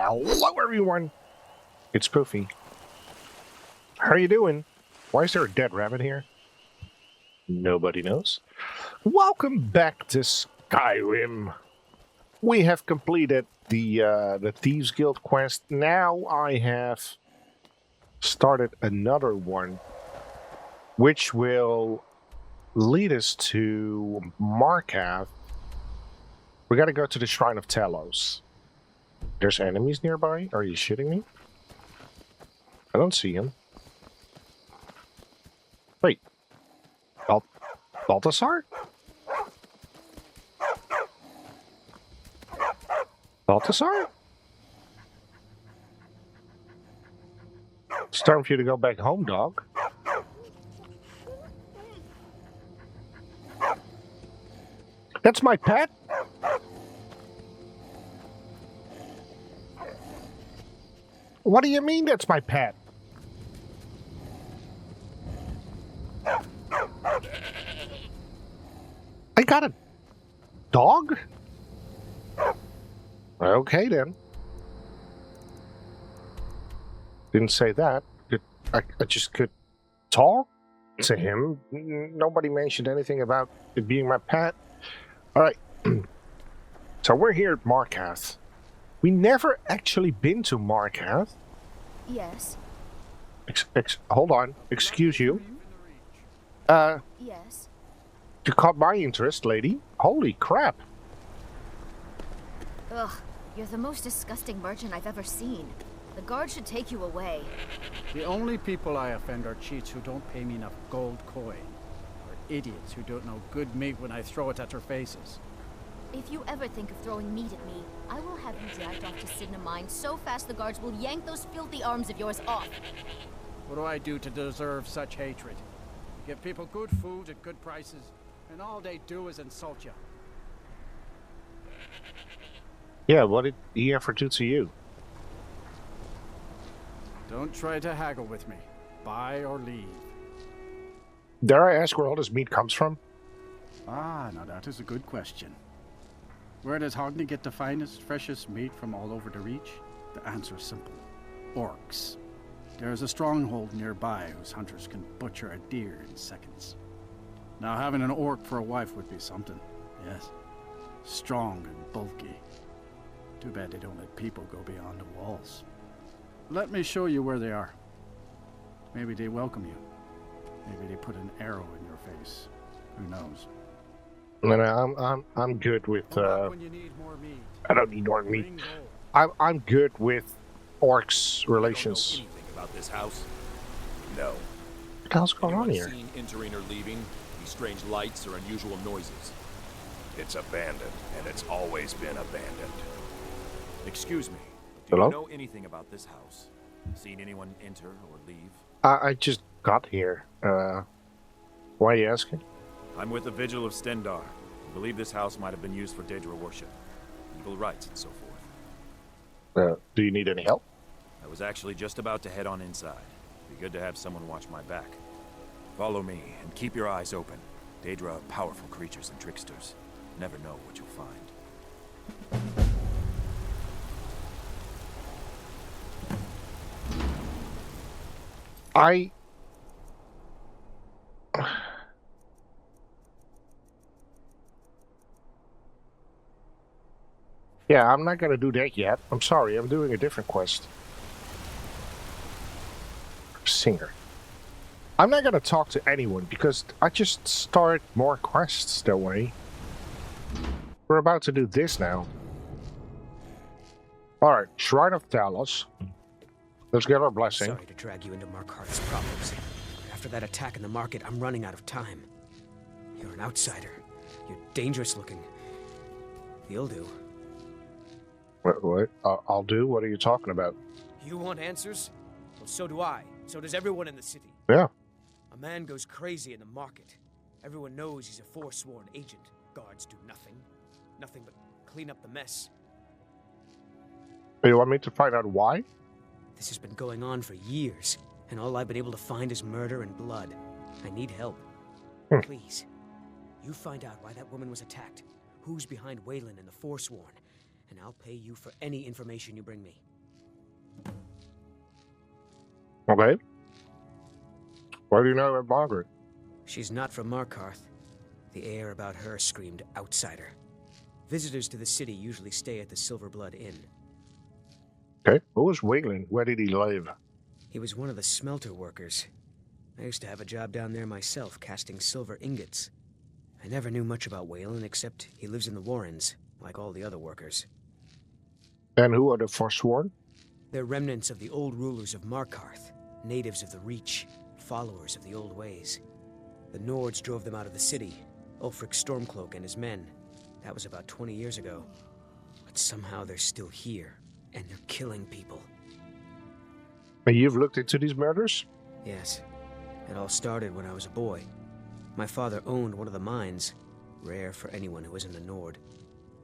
Hello, everyone. It's Poofy. How are you doing? Why is there a dead rabbit here? Nobody knows. Welcome back to Skyrim. We have completed the Thieves Guild quest. Now I have started another one, which will lead us to Markarth. We gotta go to the Shrine of Talos. There's enemies nearby? Are you shitting me? I don't see him. Wait. Balthasar? Balthasar? It's time for you to go back home, dog. That's my pet? What do you mean that's my pet? I got a dog? Okay then. Didn't say that. I just could talk to him. Nobody mentioned anything about it being my pet. Alright. So we're here at Markarth. We never actually been to Markarth. Yes. Hold on. Excuse you. Yes. You caught my interest, lady. Holy crap. Ugh, you're the most disgusting merchant I've ever seen. The guard should take you away. The only people I offend are cheats who don't pay me enough gold coin. Or idiots who don't know good meat when I throw it at their faces. If you ever think of throwing meat at me, I will have you dragged off to Sidna Mine so fast the guards will yank those filthy arms of yours off. What do I do to deserve such hatred? Give people good food at good prices, and all they do is insult you. Yeah, what did he ever do to you? Don't try to haggle with me. Buy or leave. Dare I ask where all this meat comes from? Ah, now that is a good question. Where does Hogney get the finest, freshest meat from all over the Reach? The answer is simple. Orcs. There is a stronghold nearby whose hunters can butcher a deer in seconds. Now having an orc for a wife would be something, yes. Strong and bulky. Too bad they don't let people go beyond the walls. Let me show you where they are. Maybe they welcome you. Maybe they put an arrow in your face. Who knows? No, I'm good with When you need more meat. I don't need more meat. I'm good with orcs relations. I don't know anything about this house. No. What the hell's going on Anyone here? seen entering or leaving? Any strange lights or unusual noises? It's abandoned, and it's always been abandoned. Excuse me. Do Hello? you know anything about this house? Seen anyone enter or leave? I just got here. Why are you asking? I'm with the Vigil of Stendar. I believe this house might have been used for Daedra worship, evil rites, and so forth. Do you need any help? I was actually just about to head on inside. Be good to have someone watch my back. Follow me, and keep your eyes open. Daedra are powerful creatures and tricksters. Never know what you'll find. Yeah, I'm not gonna do that yet. I'm sorry, I'm doing a different quest. Singer. I'm not gonna talk to anyone because I just start more quests that way. We're about to do this now. Alright, Shrine of Talos. Let's get our blessing. Sorry to drag you into Markarth's problems. After that attack in the market, I'm running out of time. You're an outsider. You're dangerous looking. You'll do. What? I'll do? What are you talking about? You want answers? Well, so do I. So does everyone in the city. Yeah. A man goes crazy in the market. Everyone knows he's a forsworn agent. Guards do nothing. Nothing but clean up the mess. You want me to find out why? This has been going on for years, and all I've been able to find is murder and blood. I need help. Please, you find out why that woman was attacked, who's behind Waylon and the Forsworn, and I'll pay you for any information you bring me. Okay. What do you know about Margaret? She's not from Markarth. The air about her screamed outsider. Visitors to the city usually stay at the Silver Blood Inn. Okay. Who was Wayland? Where did he live? He was one of the smelter workers. I used to have a job down there myself, casting silver ingots. I never knew much about Wayland, except he lives in the Warrens, like all the other workers. And who are the Forsworn? They're remnants of the old rulers of Markarth, natives of the Reach, followers of the old ways. The Nords drove them out of the city, Ulfric Stormcloak and his men. That was about 20 years ago. But somehow they're still here, and they're killing people. And you've looked into these murders? Yes. It all started when I was a boy. My father owned one of the mines, rare for anyone who isn't a Nord.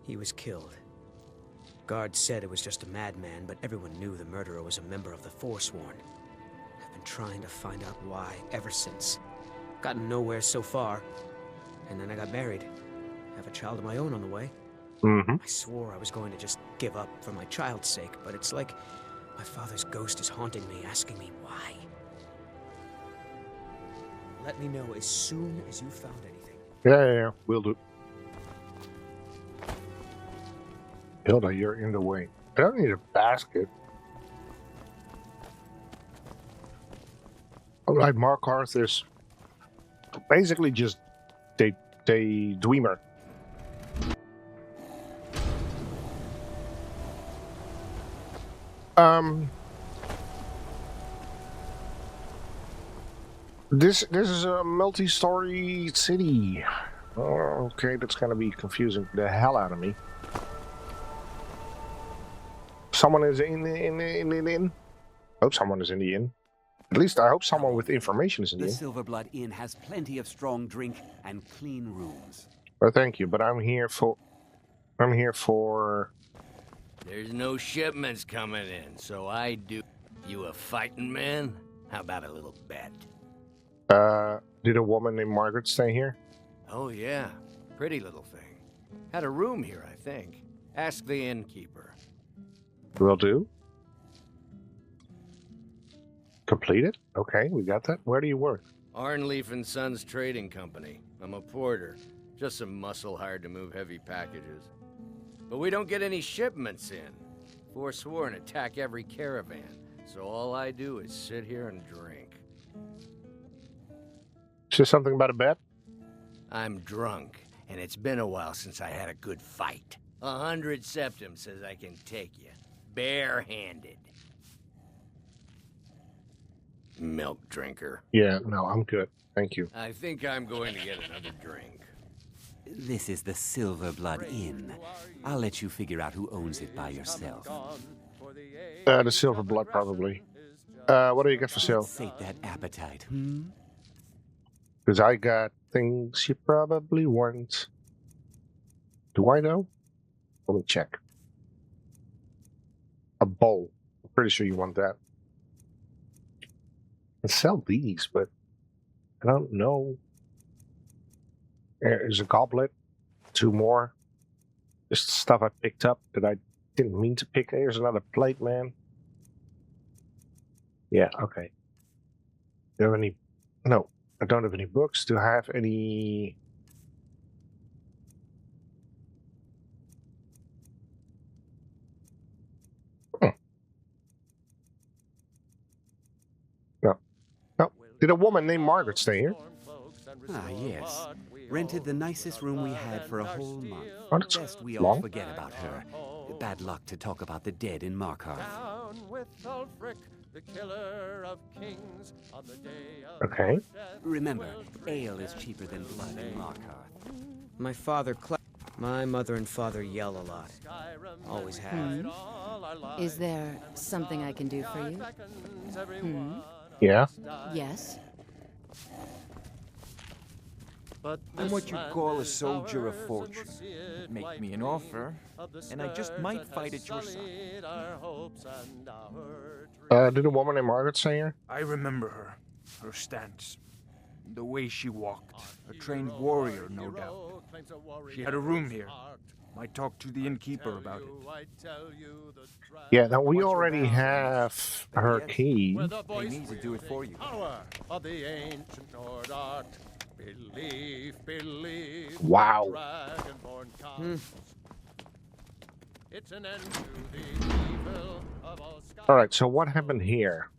He was killed. Guards said it was just a madman, but everyone knew the murderer was a member of the Forsworn. I've been trying to find out why ever since. Gotten nowhere so far. And then I got married. Have a child of my own on the way. Mm-hmm. I swore I was going to just give up for my child's sake, but it's like my father's ghost is haunting me, asking me why. Let me know as soon as you found anything. Yeah. Will do. Hilda, you're in the way. I don't need a basket. Alright, Markarth is basically just a Dwemer. This is a multi-story city. Oh, okay, that's gonna be confusing the hell out of me. Someone is in the inn. Hope someone is in the inn. At least I hope someone with information is in the The inn. Silver Blood Inn has plenty of strong drink and clean rooms. Well, thank you, but I'm here for. There's no shipments coming in, so I do. You a fighting man? How about a little bet? Did a woman named Margaret stay here? Oh yeah, pretty little thing. Had a room here, I think. Ask the innkeeper. Will do. Completed? Okay, we got that. Where do you work? Arnleaf and Sons Trading Company. I'm a porter. Just some muscle hired to move heavy packages. But we don't get any shipments in. Forsworn attack every caravan, so all I do is sit here and drink. Is there something about a bet? I'm drunk, and it's been a while since I had a good fight. 100 septum says I can take you, barehanded. Milk drinker. Yeah, no, I'm good. Thank you. I think I'm going to get another drink. This is the Silver Blood Inn. I'll let you figure out who owns it by yourself. The silver blood, probably. What do you get for sale? Sate that appetite, Because I got things you probably want. Do I know? Let me check. A bowl. I'm pretty sure you want that. I sell these, but I don't know. There's a goblet. 2 more. Just stuff I picked up that I didn't mean to pick. Here's another plate, man. Yeah, okay. Do you have any... No, I don't have any books. Do I have any... No. Did a woman named Margaret stay here? Ah, yes. Rented the nicest room we had for a whole month. Oh, that's Best we all long. forget about her. Bad luck to talk about the dead in Markarth. Okay. Remember, ale is cheaper than blood in Markarth. My father My mother and father yell a lot. Always have. Is there something I can do for you? Yeah. Yes? I'm what you'd call a soldier of fortune. Make me an offer, and I just might fight at your side. Did a woman named Margaret stay here? I remember her. Her stance. The way she walked. A trained warrior, no doubt. She had a room here. Might talk to the innkeeper about it. Yeah, now we Once you're already down, have her yes. key. They need to do it for you. Power of the ancient Nord art. Believe. Wow. Dragonborn comes. It's an end to the evil of all skies. Alright, so what happened here?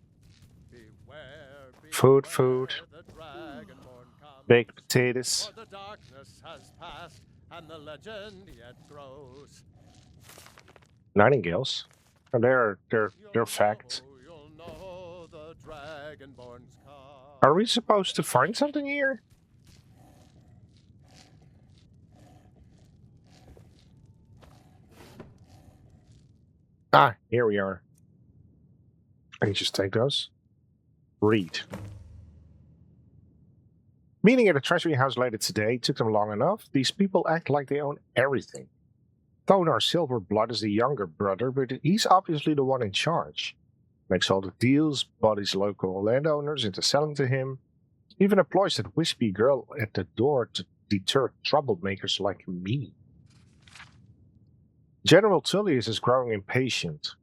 Beware, Food, the Dragonborn comes. baked potatoes. For the darkness has passed, and the legend yet grows. Nightingales. Oh, they're fact. You'll know the Dragonborn's come. Are we supposed to find something here? Ah, here we are. I can just take those. Read. Meeting at a treasury house later today took them long enough. These people act like they own everything. Thonar Silverblood is the younger brother, but he's obviously the one in charge. Makes all the deals, bodies local landowners into selling to him. Even employs that wispy girl at the door to deter troublemakers like me. General Tullius is growing impatient.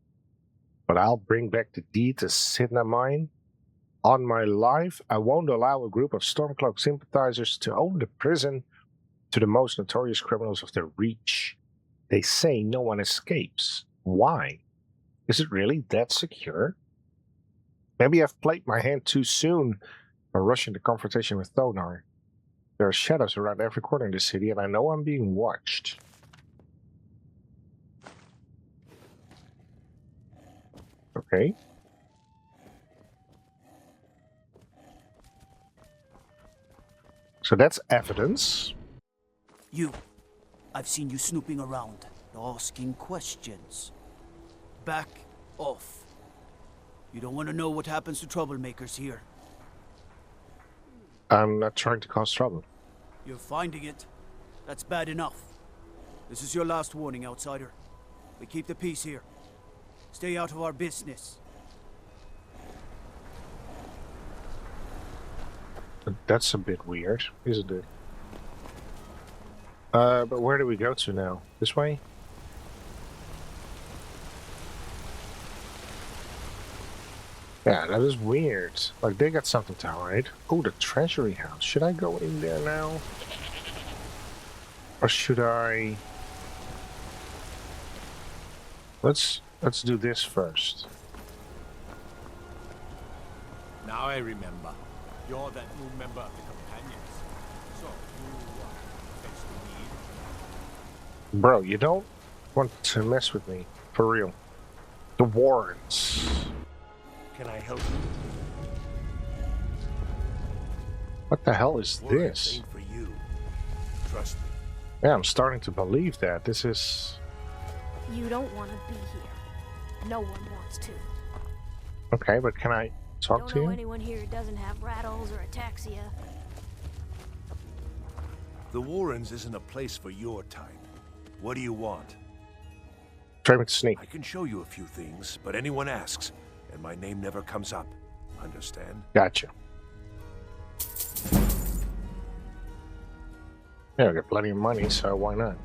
But I'll bring back the deed to Sidna Mine. On my life, I won't allow a group of Stormcloak sympathizers to own the prison to the most notorious criminals of the Reach. They say no one escapes. Why? Is it really that secure? Maybe I've played my hand too soon by rushing the confrontation with Thonar. There are shadows around every corner in the city, and I know I'm being watched. Okay. So that's evidence. You. I've seen you snooping around, asking questions. Back off. You don't want to know what happens to troublemakers here. I'm not trying to cause trouble. You're finding it. That's bad enough. This is your last warning, outsider. We keep the peace here. Stay out of our business. That's a bit weird, isn't it? But where do we go to now? This way? Yeah, that is weird. Like, they got something to hide. Oh, the treasury house. Should I go in there now? Or should I... Let's do this first. Now I remember. You're that new member of the companions. So, you fetch the need? Bro, you don't want to mess with me. For real. The Warrens. Can I help you? What the hell is Warrens this? ain't for you. Trust me. Yeah, I'm starting to believe that. This is... You don't want to be here. No one wants to. Okay, but can I talk Don't to know you? anyone here who doesn't have rattles or ataxia. The Warrens isn't a place for your type. What do you want? Try me to sneak. I can show you a few things, but anyone asks, and my name never comes up. Understand? Gotcha. Yeah, I got plenty of money, so why not?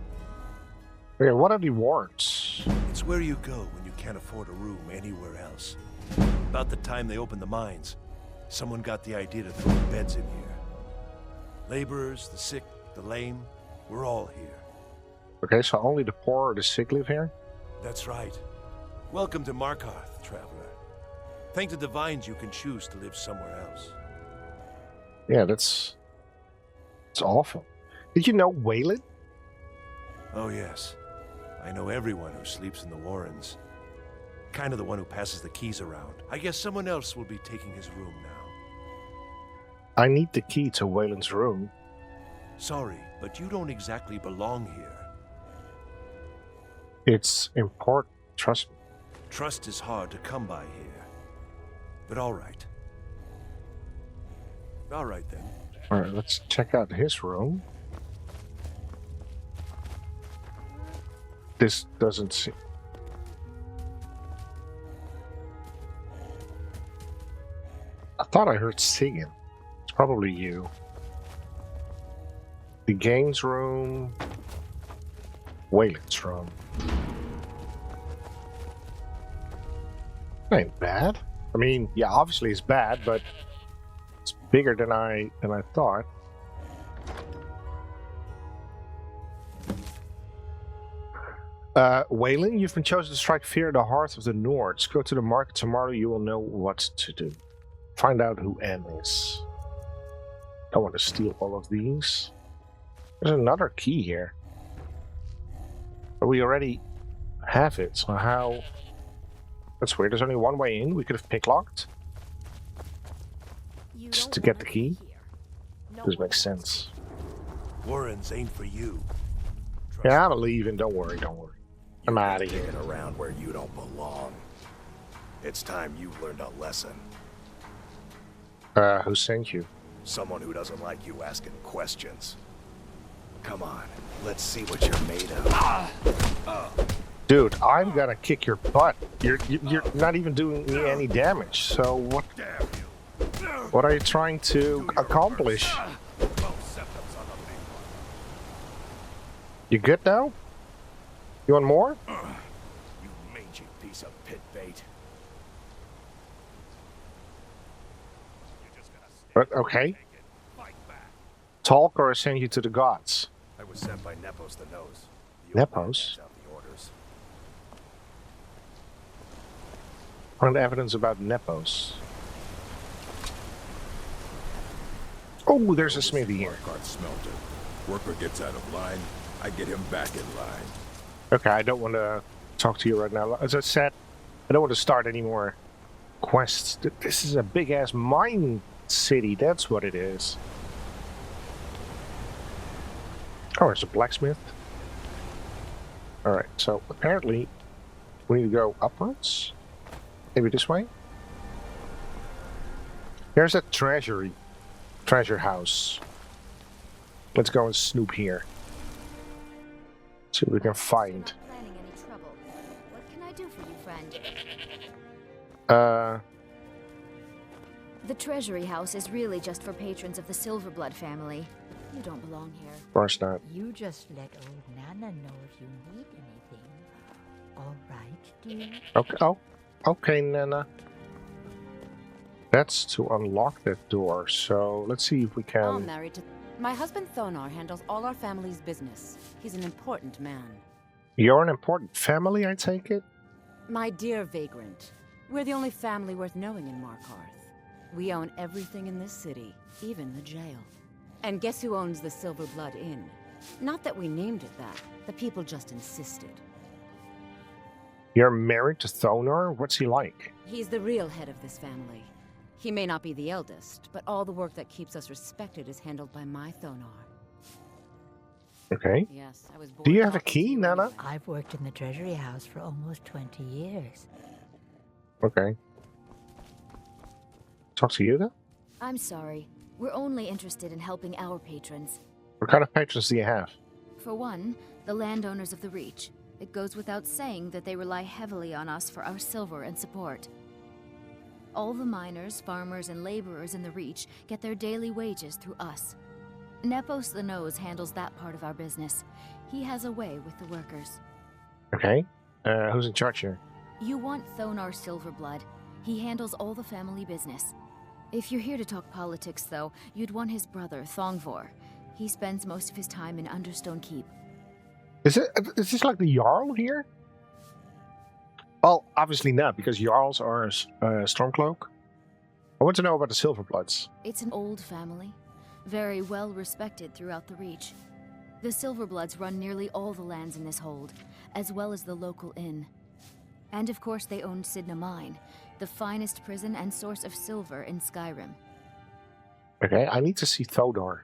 Okay, what are the warrants? It's where you go when you can't afford a room anywhere else. About the time they opened the mines, someone got the idea to throw beds in here. Laborers, the sick, the lame, we're all here. Okay, so only the poor or the sick live here? That's right. Welcome to Markarth, traveler. Thank the divines you can choose to live somewhere else. Yeah, it's awful. Did you know Waylon? Oh yes. I know everyone who sleeps in the Warrens. Kind of the one who passes the keys around. I guess someone else will be taking his room now. I need the key to Waylon's room. Sorry, but you don't exactly belong here. It's important, trust me. Trust is hard to come by here. But all right. All right then. Alright, let's check out his room. This doesn't seem... I thought I heard singing. It's probably you. The games room. Wayland's Run. Ain't bad. I mean, yeah, obviously it's bad, but it's bigger than I thought. Wayland, you've been chosen to strike fear in the hearts of the Nords. Go to the market tomorrow, you will know what to do. Find out who N is. Don't want to steal all of these. There's another key here. But we already have it, so how... That's weird, there's only one way in. We could have picklocked. Just to get the key. This makes sense. Warrens ain't for you. Yeah, I'm leaving, don't worry, don't worry. I'm out of here. Digging around where you don't belong. It's time you learned a lesson. Who sent you? Someone who doesn't like you asking questions. Come on, let's see what you're made of. Dude, I'm gonna kick your butt. You're not even doing me any damage. So what? What are you trying to accomplish? You good now? You want more? You mangy piece of pit bait. But okay. Talk or I send you to the gods. I was sent by Nepos the Nose. Nepos? Find evidence about Nepos. Oh, there's a smithy here. Markarth smelter. Worker gets out of line, I get him back in line. Okay, I don't want to talk to you right now. As I said, I don't want to start any more quests. This is a big-ass mine city, that's what it is. Oh, there's a blacksmith. Alright, so apparently we need to go upwards. Maybe this way? There's a treasure house. Let's go and snoop here. See what we can find. Planning any trouble. What can I do for you, friend? The treasury house is really just for patrons of the Silverblood family. You don't belong here. Of course not. You just let old Nana know if you need anything. All right, dear? Okay, oh, okay, Nana. That's to unlock that door, so let's see if we can... I'm married to... My husband Thonar handles all our family's business. He's an important man. You're an important family, I take it? My dear vagrant, we're the only family worth knowing in Markarth. We own everything in this city, even the jail. And guess who owns the Silverblood Inn? Not that we named it that. The people just insisted. You're married to Thonar? What's he like? He's the real head of this family. He may not be the eldest, but all the work that keeps us respected is handled by my Thonar. Okay. Yes, I was born. Do you have a key, Nana? I've worked in the Treasury House for almost 20 years. Okay. Talk to you, then? I'm sorry. We're only interested in helping our patrons. What kind of patrons do you have? For one, the landowners of the Reach. It goes without saying that they rely heavily on us for our silver and support. All the miners, farmers, and laborers in the Reach get their daily wages through us. Nepos the Nose handles that part of our business. He has a way with the workers. Okay. Who's in charge here? You want Thonar Silverblood. He handles all the family business. If you're here to talk politics, though, you'd want his brother, Thongvor. He spends most of his time in Understone Keep. Is this like the Jarl here? Well, obviously not, because Jarls are Stormcloak. I want to know about the Silverbloods. It's an old family, very well respected throughout the Reach. The Silverbloods run nearly all the lands in this hold, as well as the local inn. And of course they own Sidna Mine, the finest prison and source of silver in Skyrim. Okay, I need to see Thodor.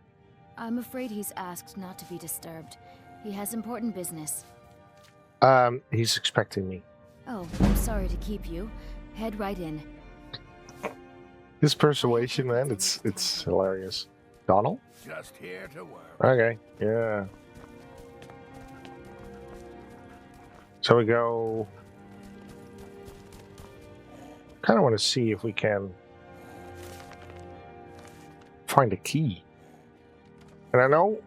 I'm afraid he's asked not to be disturbed. He has important business. He's expecting me. Oh, I'm sorry to keep you. Head right in. This persuasion, man, it's hilarious. Donald? Just here to work. Okay, yeah. So we go... Kind of want to see if we can find a key. And I know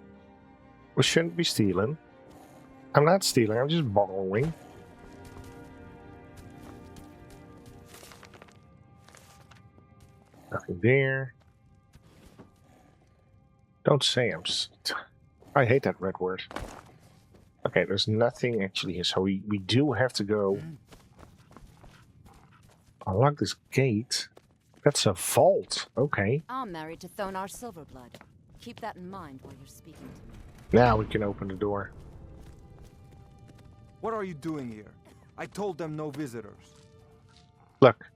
we shouldn't be stealing. I'm not stealing, I'm just borrowing. Nothing there. Don't say I hate that red word. Okay, there's nothing actually here, so we do have to go unlock this gate. That's a vault. Okay. I'm married to Thonar Silverblood. Keep that in mind while you're speaking to me. Now we can open the door. What are you doing here? I told them no visitors. Look.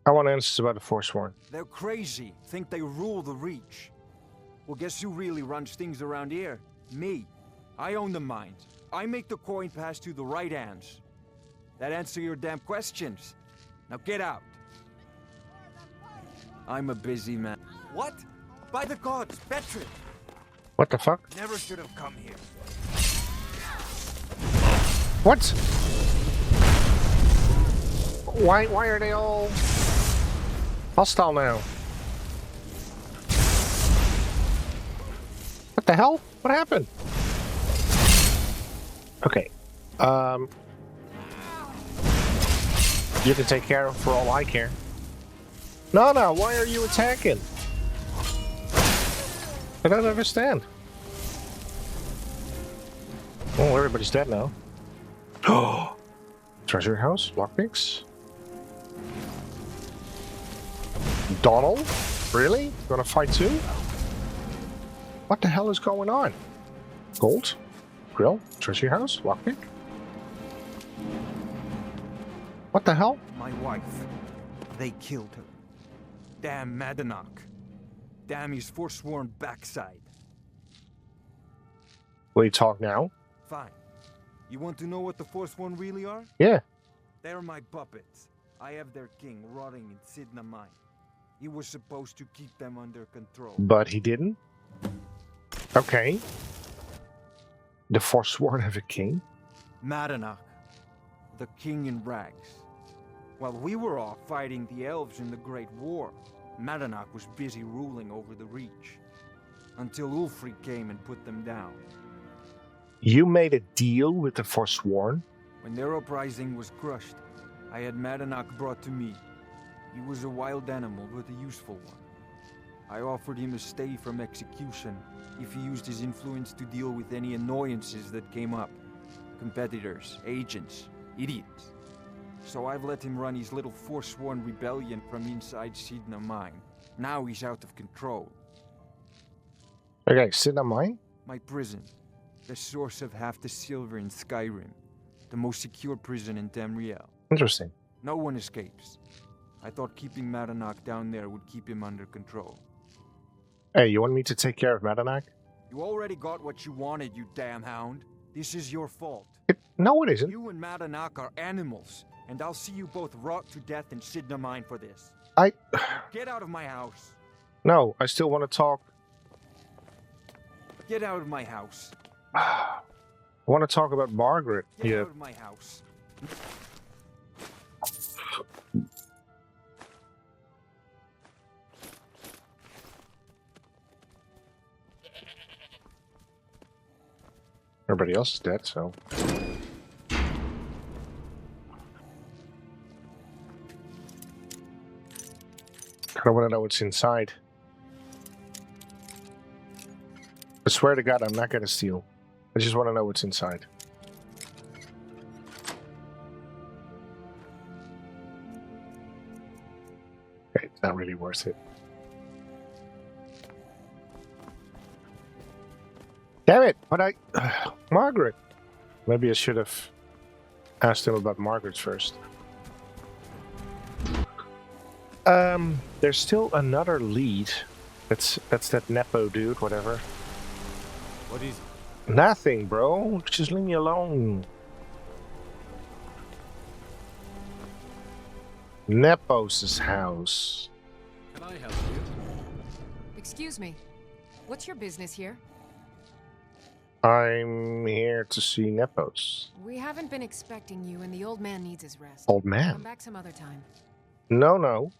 I want answers about the Forsworn. They're crazy. Think they rule the Reach. Well, guess who really runs things around here? Me. I own the mines. I make the coin pass to the right hands. That answer your damn questions. Now get out. I'm a busy man. What? By the gods, Betrid! What the fuck? Never should have come here. What? Why are they all hostile now? What the hell? What happened? Okay. You can take care of for all I care. No, why are you attacking? I don't understand. Oh, everybody's dead now. Oh, treasure house, lockpicks. Donald? Really? You gonna fight too? What the hell is going on? Gold? Grill? Treasure house? Lockpick? What the hell? My wife. They killed her. Damn Madanach. Damn his forsworn backside. Will you talk now? Fine. You want to know what the Forsworn really are? Yeah. They're my puppets. I have their king rotting in Sidna Mine. He was supposed to keep them under control. But he didn't? Okay. The Forsworn have a king? Madanach. The king in rags. While we were off fighting the elves in the Great War, Madanach was busy ruling over the Reach. Until Ulfric came and put them down. You made a deal with the Forsworn? When their uprising was crushed, I had Madanach brought to me. He was a wild animal, but a useful one. I offered him a stay from execution if he used his influence to deal with any annoyances that came up. Competitors, agents, idiots. So I've let him run his little Forsworn rebellion from inside Sidna Mine. Now he's out of control. Okay, Sidna Mine? My prison. The source of half the silver in Skyrim. The most secure prison in Tamriel. Interesting. No one escapes. I thought keeping Madanach down there would keep him under control. Hey, you want me to take care of Madanach? You already got what you wanted, you damn hound. This is your fault. No, it isn't. You and Madanach are animals, and I'll see you both rot to death in Sidna Mine for this. Now get out of my house. No, I still want to talk. Get out of my house. I want to talk about Margaret. Get out of my house. Everybody else is dead, so... I want to know what's inside. I swear to God, I'm not going to steal. I just want to know what's inside. Okay, it's not really worth it. Damn it! But I... Margaret! Maybe I should have asked him about Margaret's first. There's still another lead. That's that Nepo dude, whatever. What is it? Nothing, bro. Just leave me alone. Nepos' house. Can I help you? Excuse me. What's your business here? I'm here to see Nepos. We haven't been expecting you, and the old man needs his rest. Old man? Come back some other time. No.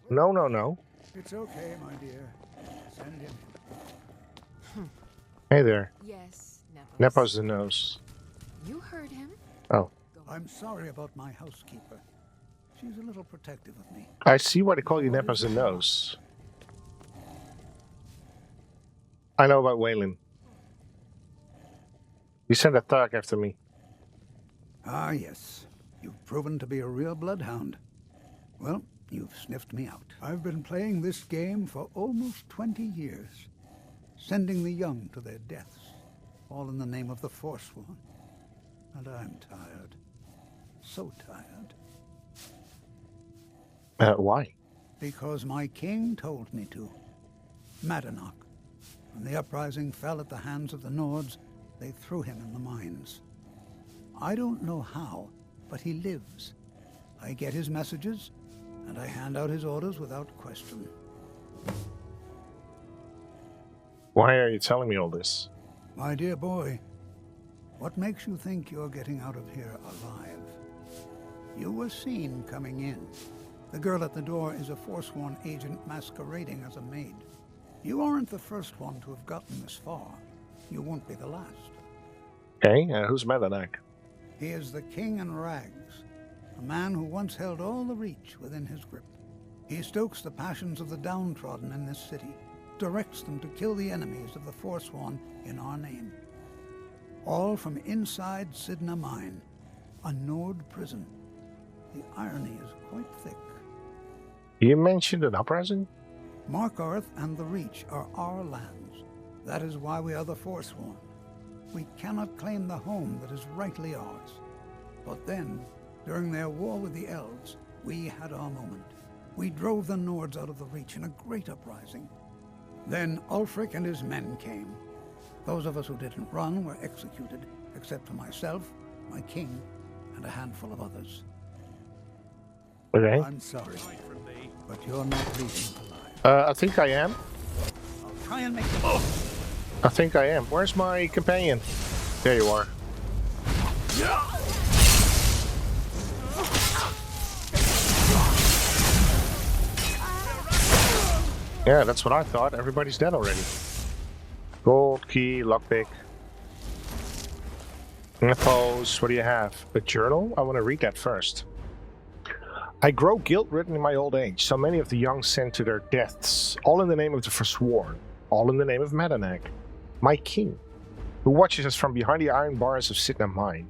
It's okay, my dear. Send him. Hey there. Yes, Nepos. Nepos the nose. You heard him. Oh. I'm sorry about my housekeeper. She's a little protective of me. I see why they call you Nepos the nose. I know about Waylon. You sent a thug after me. Ah, yes. You've proven to be a real bloodhound. Well, you've sniffed me out. I've been playing this game for almost 20 years. Sending the young to their deaths. All in the name of the Forsworn. And I'm tired. So tired. Why? Because my king told me to. Madanach. When the uprising fell at the hands of the Nords, they threw him in the mines. I don't know how, but he lives. I get his messages, and I hand out his orders without question. Why are you telling me all this? My dear boy, what makes you think you're getting out of here alive? You were seen coming in. The girl at the door is a Forsworn agent masquerading as a maid. You aren't the first one to have gotten this far. You won't be the last. Okay, who's Madanach? He is the king in rags, a man who once held all the Reach within his grip. He stokes the passions of the downtrodden in this city, directs them to kill the enemies of the Forsworn in our name. All from inside Sidna Mine, a Nord prison. The irony is quite thick. You mentioned an uprising? Markarth and the Reach are our lands. That is why we are the Forsworn. We cannot claim the home that is rightly ours. But then, during their war with the elves, we had our moment. We drove the Nords out of the Reach in a great uprising. Then Ulfric and his men came. Those of us who didn't run were executed, except for myself, my king, and a handful of others. Okay. I'm sorry, but you're not leaving alive. I think I am. I'll try and make it. I think I am. Where's my companion? There you are. Yeah, that's what I thought. Everybody's dead already. Gold key, lockpick. Nepos, what do you have? A journal? I want to read that first. I grow guilt-ridden in my old age. So many of the young sent to their deaths, all in the name of the Forsworn, all in the name of Madanach, my king, who watches us from behind the iron bars of Sidna Mine.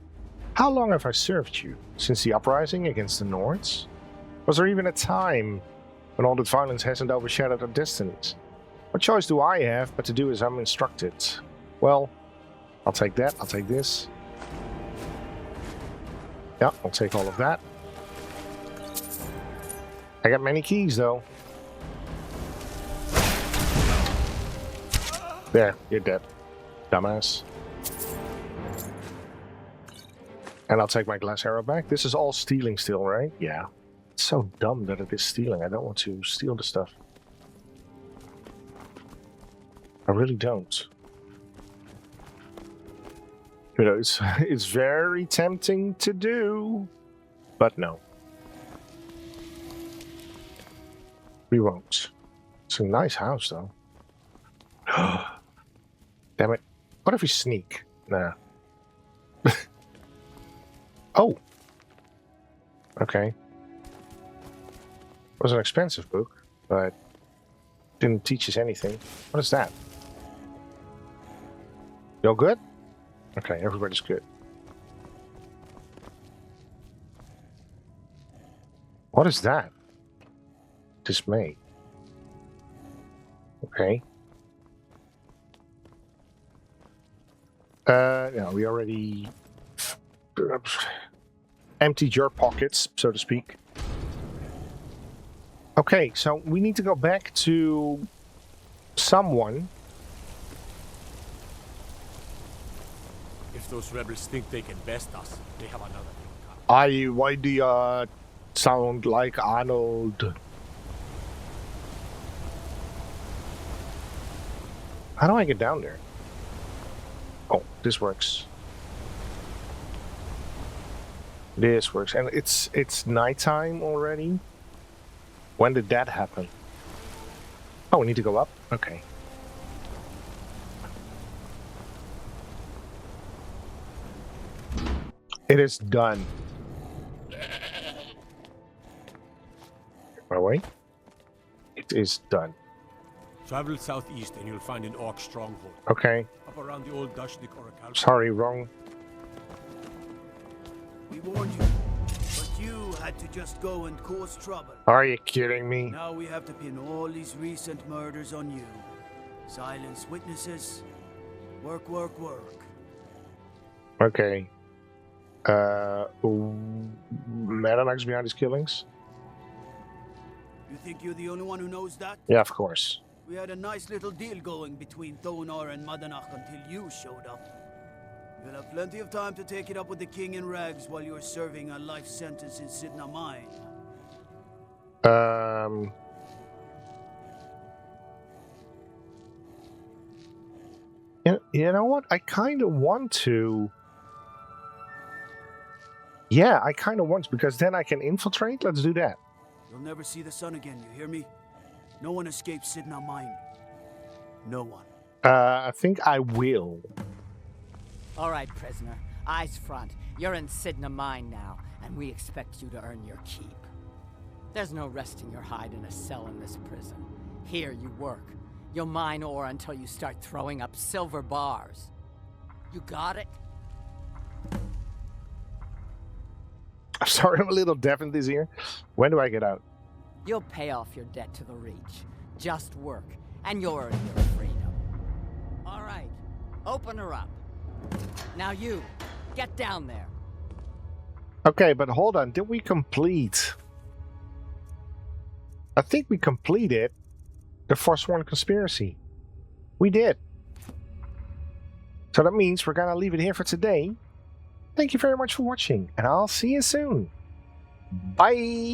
How long have I served you? Since the uprising against the Nords? Was there even a time when all that violence hasn't overshadowed our destinies? What choice do I have but to do as I'm instructed? Well, I'll take that, I'll take this. Yeah, I'll take all of that. I got many keys, though. There, you're dead. Dumbass. And I'll take my glass arrow back. This is all stealing still, right? Yeah. It's so dumb that it is stealing. I don't want to steal the stuff. I really don't. You know, it's very tempting to do, but no. We won't. It's a nice house, though. Damn it. What if we sneak? Nah. Oh. Okay. It was an expensive book, but didn't teach us anything. What is that? You all good? Okay, everybody's good. What is that? Dismay. Okay. Yeah, we already emptied your pockets, so to speak. Okay, so we need to go back to someone. If those rebels think they can best us, they have another thing. Why do you sound like Arnold? How do I get down there? Oh, this works. This works, and it's nighttime already. When did that happen? Oh, we need to go up? Okay. It is done. My way. It is done. Travel southeast and you'll find an orc stronghold. Okay. Up around the old Dashnik Oracle. Sorry, wrong. We warned you, but you had to just go and cause trouble. Are you kidding me? Now we have to pin all these recent murders on you. Silence witnesses. Work, work, work. Okay. Madanak's behind these killings? You think you're the only one who knows that? Yeah, of course. We had a nice little deal going between Thonar and Madanak until you showed up. You'll have plenty of time to take it up with the king in rags while you're serving a life sentence in Sidna Mine. You know what? I kind of want to... Yeah, I kind of want to, because then I can infiltrate. Let's do that. You'll never see the sun again, you hear me? No one escapes Sidna Mine. No one. I think I will. All right, prisoner. Eyes front. You're in Sidna Mine now, and we expect you to earn your keep. There's no resting your hide in a cell in this prison. Here you work. You'll mine ore until you start throwing up silver bars. You got it? I'm sorry, I'm a little deaf in this ear. When do I get out? You'll pay off your debt to the Reach. Just work, and you'll earn your freedom. All right, open her up. Now you, get down there. Okay, but hold on. Did we complete? I think we completed the Forsworn Conspiracy. We did. So that means we're gonna leave it here for today. Thank you very much for watching, and I'll see you soon. Bye!